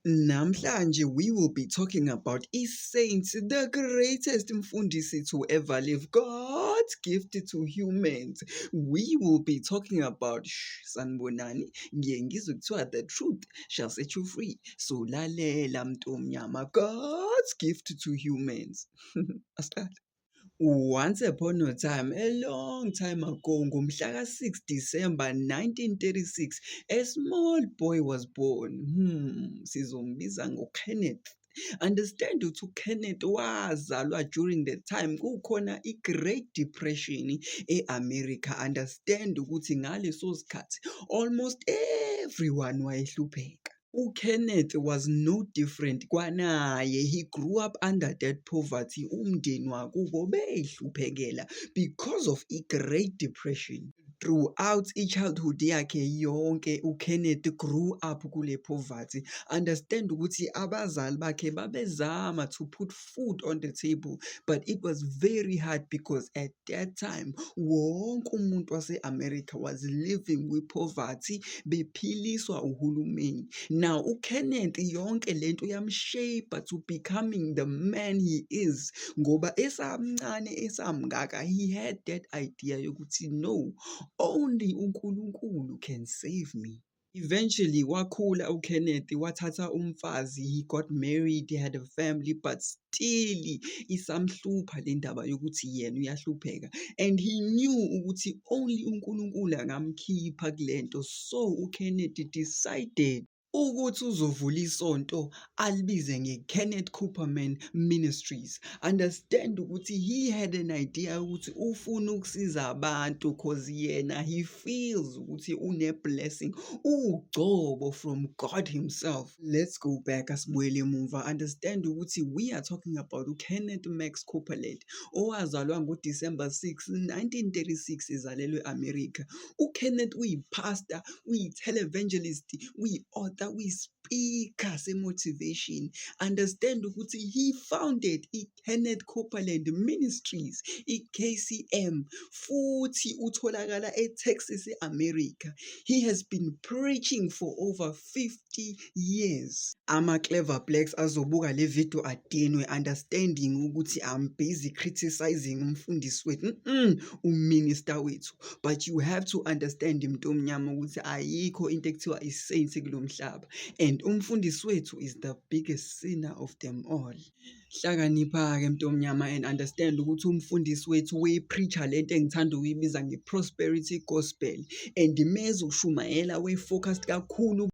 Namhlanje we will be talking about saints, the greatest mfundisi to ever live, God's gift to humans. We will be talking about sanibonani, ngiye ngizwe kuthiwa the truth shall set you free. So lalela mntomnyama, God's gift to humans. Asqala. Once upon a time, a long time ago, ngomhlaka 6 December 1936, a small boy was born. Sizombiza ngoKenneth. Understand ukuthi uKenneth wazalwa during the time kukhona i-Great Depression e-America. Understand ukuthi ngaleso sikhathi almost everyone wayehlupheka. UKenneth was no different kwanaye. He grew up under that poverty. Umndeni wakubo beyihluphekela because of i-Great Depression. Throughout i-childhood yakhe yonke, uKenneth grew up kule poverty. Understand ukuthi abazali bakhe babezama to put food on the table, but it was very hard because at that time wonke umuntu wase-America was living with poverty, bephiliswa uhulumeni. Now uKenneth yonke lento yamshape to becoming the man he is, ngoba esamncane esamngaka, he had that idea yokuthi no, only uNkulunkulu can save me. Eventually wakhula uKenneth, wathatha umfazi, he got married, he had a family, but still isamhlupha le ndaba yokuthi yena uyahlupheka, and he knew ukuthi only uNkulunkulu angamkhipha kulento. So uKenneth decided ukuthi uzovula isonto alibize ngeKenneth Copeman Ministries. Understand ukuthi he had an idea ukuthi ufuna ukusiza abantu cause yena he feels ukuthi une-blessing, ugcobo from God himself. Let's go back asibuyele emuva. Understand ukuthi we are talking about uKenneth Max Copeland, owazalwa ngoDecember 6, 1936, ezalelwe eAmerica. uKenneth uyipastor, uyi-televangelist, uyi-author, uyi-speaker se-motivation. Understand ukuthi he founded i-Kenneth Copeland Ministries, i-KCM, futhi utholakala eTexas, e-America. He has been preaching for over 50 years. Ama-clever blacks azobuka le video adinwe, understanding ukuthi I'm busy criticizing umfundisi wethu, uminister wethu. But you have to understand mntomnyama ukuthi ayikho into ekuthiwa i-saint kulo mhlaba, and umfundisi wethu is the biggest sinner of them all. Hlakanipha-ke mntomnyama and understand ukuthi umfundisi wethu we-preacher lento engithanda ukuyibiza nge-prosperity gospel, and meze ushumayela we-focused kakhulu